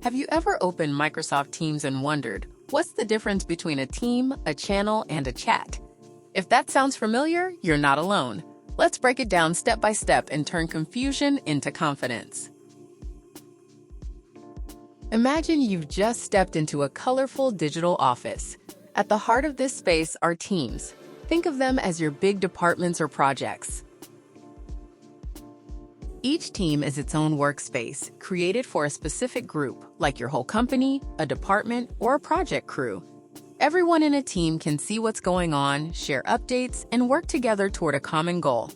Have you ever opened Microsoft Teams and wondered, what's the difference between a team, a channel, and a chat? If that sounds familiar, you're not alone. Let's break it down step by step and turn confusion into confidence. Imagine you've just stepped into a colorful digital office. At the heart of this space are teams. Think of them as your big departments or projects. Each team is its own workspace, created for a specific group, like your whole company, a department, or a project crew. Everyone in a team can see what's going on, share updates, and work together toward a common goal.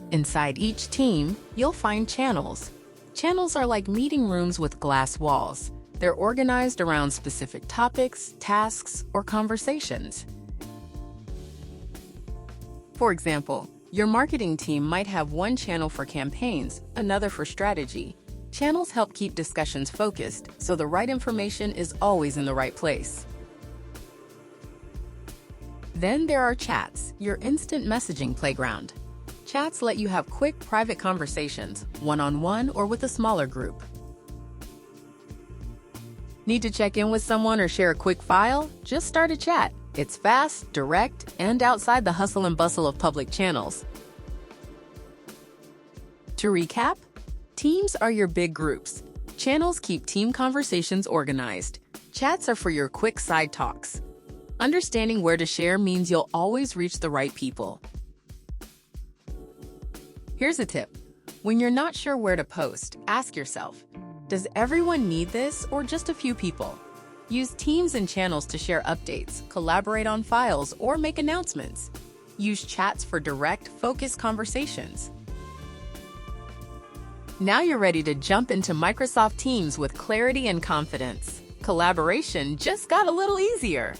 Inside each team, you'll find channels. Channels are like meeting rooms with glass walls. They're organized around specific topics, tasks, or conversations. For example, your marketing team might have one channel for campaigns, another for strategy. Channels help keep discussions focused, so the right information is always in the right place. Then there are chats, your instant messaging playground. Chats let you have quick, private conversations, one-on-one or with a smaller group. Need to check in with someone or share a quick file? Just start a chat. It's fast, direct, and outside the hustle and bustle of public channels. To recap, teams are your big groups. Channels keep team conversations organized. Chats are for your quick side talks. Understanding where to share means you'll always reach the right people. Here's a tip. When you're not sure where to post, ask yourself, does everyone need this or just a few people? Use teams and channels to share updates, collaborate on files, or make announcements. Use chats for direct, focused conversations. Now you're ready to jump into Microsoft Teams with clarity and confidence. Collaboration just got a little easier.